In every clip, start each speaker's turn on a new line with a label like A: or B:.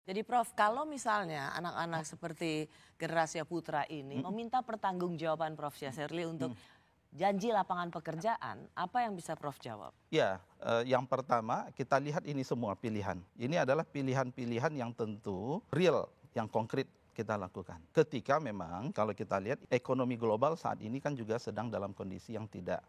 A: Jadi Prof, kalau misalnya anak-anak seperti generasi Putra ini meminta pertanggungjawaban Prof Yasserli untuk janji lapangan pekerjaan, apa yang bisa Prof jawab?
B: Ya, yang pertama kita lihat ini semua pilihan. Ini adalah pilihan-pilihan yang tentu real, yang konkret kita lakukan. Ketika memang kalau kita lihat ekonomi global saat ini kan juga sedang dalam kondisi yang tidak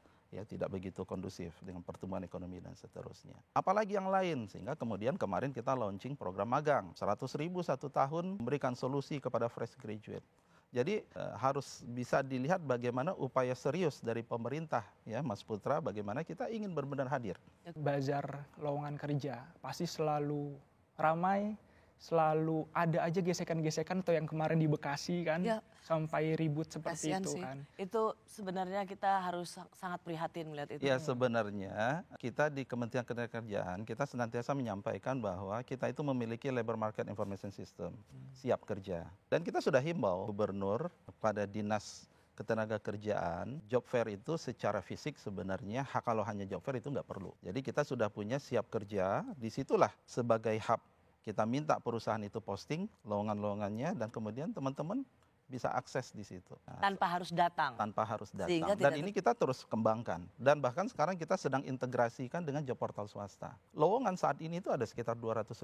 B: begitu kondusif dengan pertumbuhan ekonomi dan seterusnya. Apalagi yang lain, sehingga kemudian kemarin kita launching program magang. 100.000 satu tahun memberikan solusi kepada fresh graduate. Jadi harus bisa dilihat bagaimana upaya serius dari pemerintah, ya Mas Putra, bagaimana kita ingin benar-benar hadir.
C: Bazar lowongan kerja pasti selalu ramai, selalu ada aja gesekan-gesekan, atau yang kemarin di Bekasi kan, ya, sampai ribut seperti
A: Kasian
C: itu
A: sih.
C: kan.
A: Itu sebenarnya kita harus sangat prihatin melihat itu.
B: Ya, sebenarnya kita di Kementerian Ketenagakerjaan kita senantiasa menyampaikan bahwa kita itu memiliki Labor Market Information System, siap kerja. Dan kita sudah himbau gubernur pada dinas Ketenagakerjaan, job fair itu secara fisik sebenarnya kalau hanya job fair itu nggak perlu. Jadi kita sudah punya siap kerja, disitulah sebagai hub kita minta perusahaan itu posting lowongan-lowongannya dan kemudian teman-teman bisa akses di situ. Nah,
A: tanpa harus datang.
B: Tanpa harus datang. Dan ini kita terus kembangkan. Dan bahkan sekarang kita sedang integrasikan dengan job portal swasta. Lowongan saat ini itu ada sekitar 200.000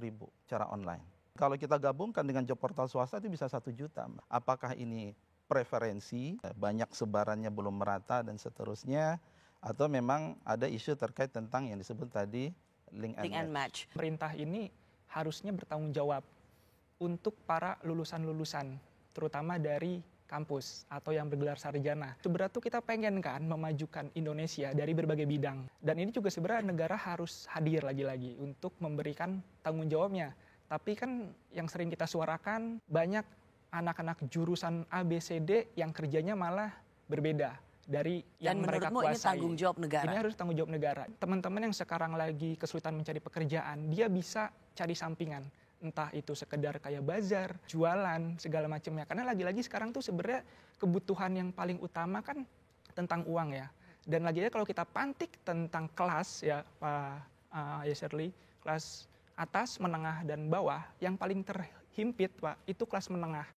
B: cara online. Kalau kita gabungkan dengan job portal swasta itu bisa 1 juta. Apakah ini preferensi, banyak sebarannya belum merata dan seterusnya, atau memang ada isu terkait tentang yang disebut tadi link and match.
C: Pemerintah ini harusnya bertanggung jawab untuk para lulusan-lulusan, terutama dari kampus atau yang bergelar sarjana. Sebenarnya tuh kita pengen kan memajukan Indonesia dari berbagai bidang. Dan ini juga sebenarnya negara harus hadir lagi-lagi untuk memberikan tanggung jawabnya. Tapi kan yang sering kita suarakan, banyak anak-anak jurusan A, B, C, D yang kerjanya malah berbeda dari yang mereka kuasai. Dan menurutmu ini
A: tanggung jawab negara?
C: Ini harus tanggung jawab negara. Teman-teman yang sekarang lagi kesulitan mencari pekerjaan, dia bisa cari sampingan. Entah itu sekedar kayak bazar, jualan, segala macamnya. Karena lagi-lagi sekarang tuh sebenarnya kebutuhan yang paling utama kan tentang uang ya. Dan lagi-lagi kalau kita pantik tentang kelas ya Pak Yasserli, kelas atas, menengah, dan bawah, yang paling terhimpit Pak, itu kelas menengah.